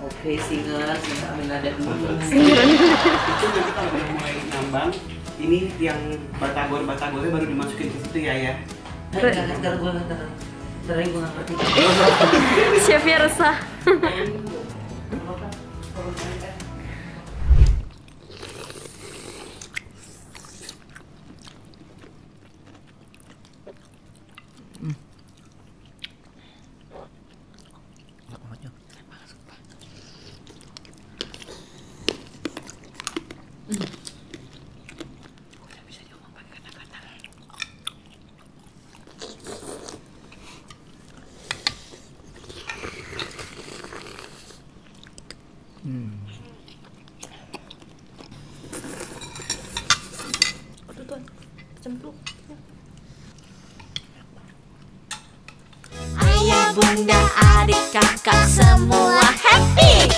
Oke, singer ambil nada dulu. Itu nanti kalau udah mulai ngambang, ini yang batagornya baru dimasukin ke situ ya. Ntar gue nggak ngerti. Chefnya resah. Aduh tuan, cemplung. Ayah, bunda, adik, kakak semua happy.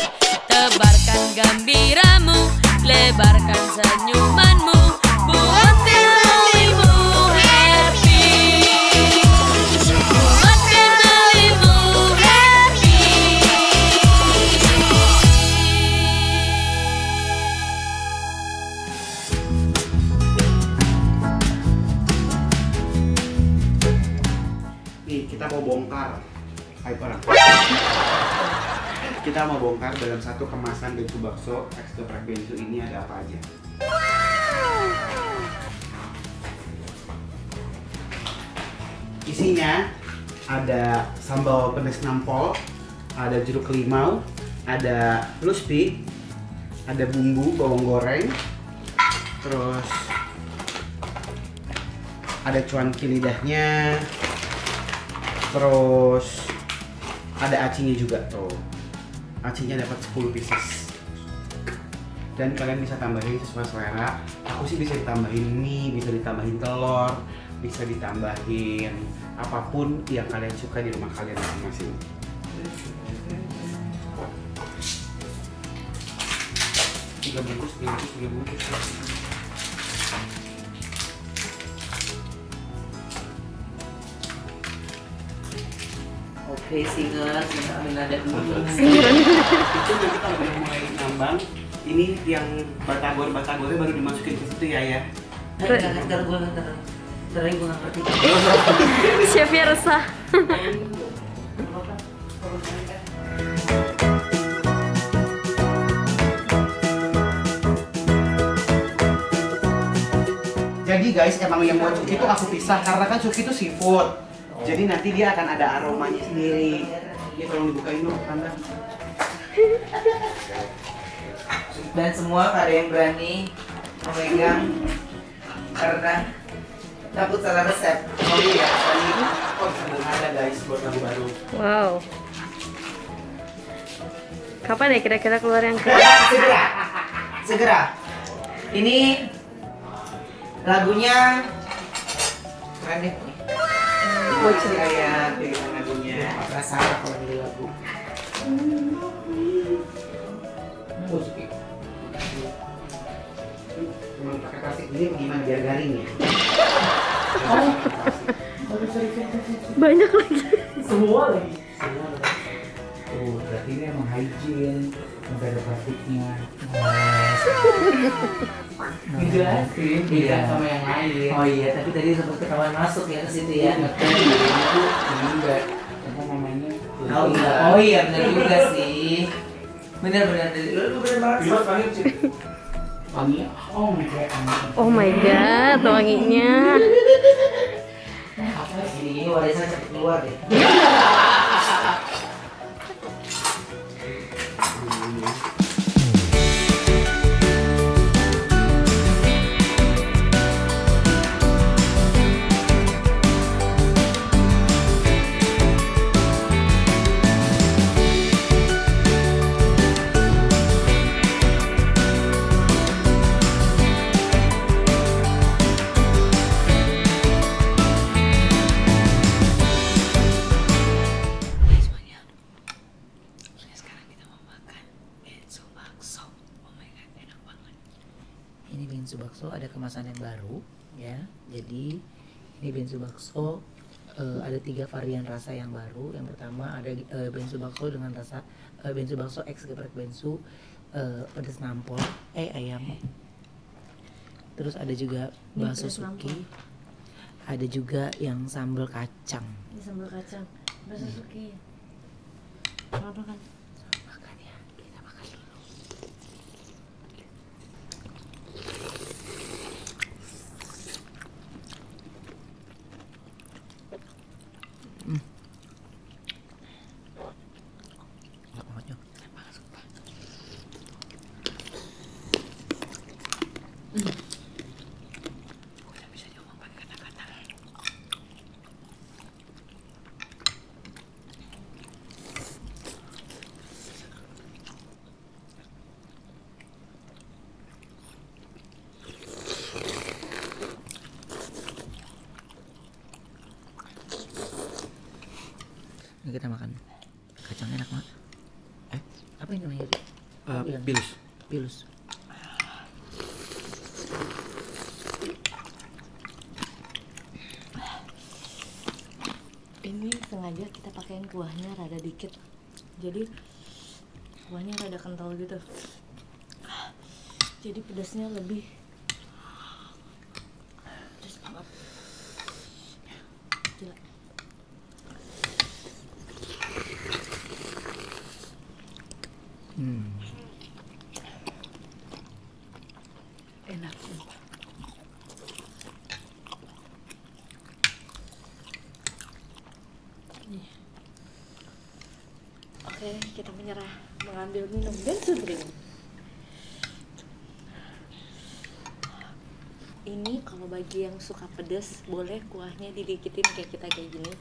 Tebarkan gembiramu, lebarkan senyumanmu, buat familymu happy. Buat familymu happy. Nih, kita mau bongkar. Hai orang. Kita mau bongkar dalam satu kemasan bensu bakso ex geprek bensu ini ada apa aja. Isinya ada sambal pedas nampol, ada jeruk limau, ada luspi, ada bumbu bawang goreng, terus ada cuanki lidahnya, terus ada acinya juga tuh. Acinya dapat 10 pieces. Dan kalian bisa tambahin sesuai selera. Aku sih bisa ditambahin mie, bisa ditambahin telur, bisa ditambahin apapun yang kalian suka di rumah kalian masing-masing. Tiga bungkus. Oke, singer ambil nada dulu. Itu nanti kalau udah mulai ngambang, ini yang batagornya baru dimasukin ke situ ya. Ntar gue nggak ngerti. Chefnya resah. Jadi guys, emang yang buat cuki itu aku pisah karena kan cuki itu seafood. Jadi nanti dia akan ada aromanya sendiri. Dia tolong dibukain dulu, Tanda. Dan semua ada yang berani memegang karena takut salah resep. Oh iya, tadi oh sedang ada guys buat lagu baru. Wow. Kapan ya kira-kira keluar yang ke? Segera. Ini lagunya keren deh. Bocil kayak pilihan lagunya rasa kalau di lagu. Emang pakai plastik ini gimana biar garing ya? Banyak lagi. Semua lagi. Oh, berarti ini emang hygiene, nggak ada plastiknya. Dijelasin beda sama yang lain. Oh iya, tapi tadi sempat ketahuan masuk ya ke situ ya. Itu enggak. Apa namanya? Oh iya, benar juga sih. Benar lu benar banget. Wangi. Oh my god. Oh my god, wanginya. Apa sih ini warisan cepet keluar deh. Ini bensu bakso ada kemasan yang baru ya. Jadi ini bensu bakso ada 3 varian rasa yang baru. Yang pertama ada bensu bakso dengan rasa bensu bakso X geprek bensu, pedas nampol, ayam. Terus ada juga bakso suki. Ada juga yang sambal kacang. Ini sambal kacang. Bakso suki. Makan. Makan ya, kita makan dulu. Enak banget ya. Enak banget, sumpah. Udah bisa diomong pakai kata-kata. Ini kita makan kacangnya enak banget. Apa ini namanya? Pilus. Pilus. Ini sengaja kita pakein kuahnya rada dikit. Jadi kuahnya rada kental gitu. Jadi pedasnya lebih pedas banget. Gila. Enak sumpah. Nih. Oke, kita menyerah mengambil minum bensu drink. Ini kalau bagi yang suka pedas boleh kuahnya didikitin kayak kita kayak gini.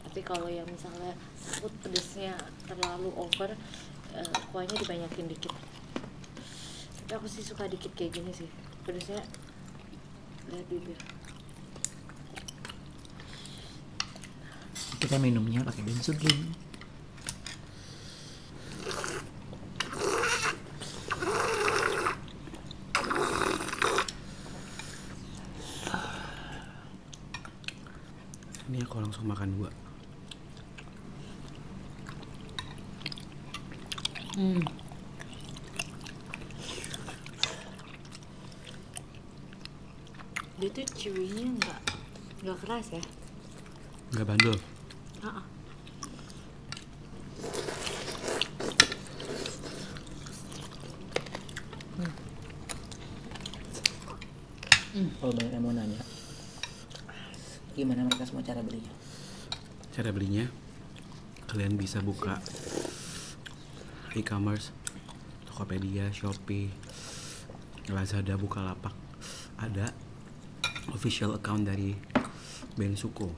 Tapi kalau yang misalnya takut pedasnya terlalu over, kuahnya dibanyakin dikit. Tapi aku sih suka dikit kayak gini sih. Pedasnya lihat bibir. Kita minumnya pakai bensu drink. Ini aku langsung makan 2. Dia tuh chewy-nya nggak keras ya. Nggak bandel. Kalau banyak yang mau nanya, gimana mereka semua cara belinya? Cara belinya, kalian bisa buka e-commerce, Tokopedia, Shopee, Lazada, Bukalapak. Ada official account dari Bensuko.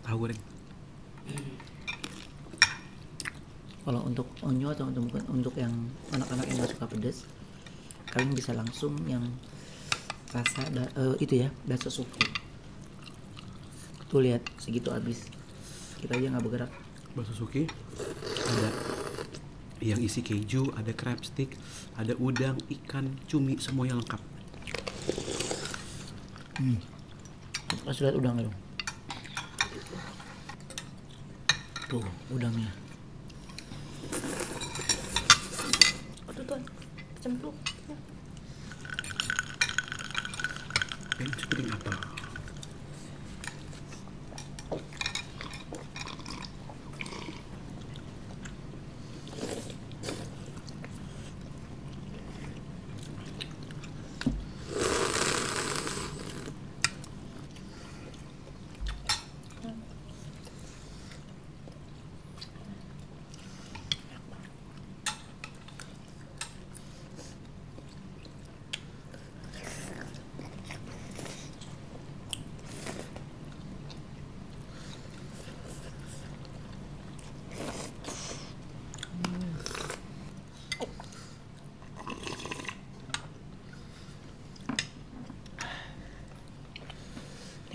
Tahu goreng. Kalau untuk onyo atau untuk yang anak-anak yang nggak suka pedas, kalian bisa langsung yang rasa itu ya, bakso suki. Tuh lihat segitu habis. Kita aja nggak bergerak. Bakso suki ada yang isi keju, ada crab stick, ada udang, ikan, cumi, semuanya lengkap. Terus lihat udangnya dong. Tuh udangnya. Tuh, cemplung. Pengen seperti apa?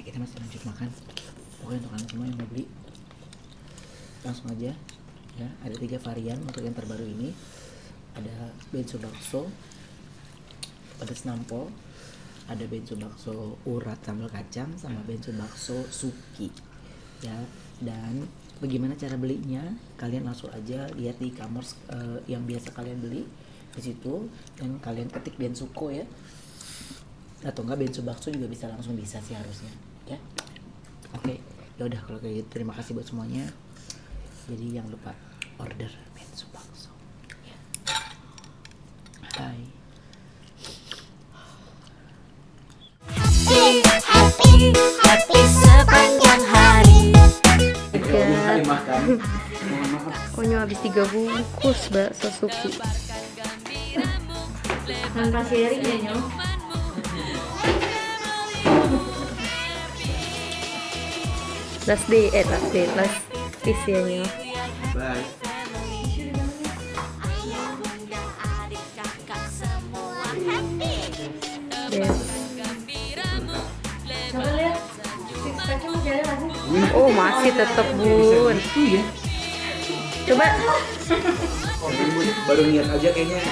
Kita masih lanjut makan. Pokoknya untuk kalian semua yang mau beli langsung aja ya. Ada 3 varian untuk yang terbaru ini. Ada bensu bakso pedas nampol, ada bensu bakso urat sambal kacang, sama bensu bakso suki ya. Dan Bagaimana cara belinya? Kalian langsung aja lihat di e-commerce yang biasa kalian beli di situ, dan kalian ketik Bensuko ya, atau enggak Bensu Bakso juga bisa, langsung bisa sih harusnya ya. Oke, ya udah kalau kayak gitu terima kasih buat semuanya. Jadi jangan lupa order Bensu Bakso ya. Bye. Happy sepanjang hari. Makan. Pokoknya habis 3 bungkus bakso Suki. Tanpa sharing ya Nyo. Last piece ya Nyo. Bye. Yes. Coba lihat, six packnya masih ada nggak sih? Oh masih tetap Bun. Itu ya. Coba. Baru niat aja kayaknya.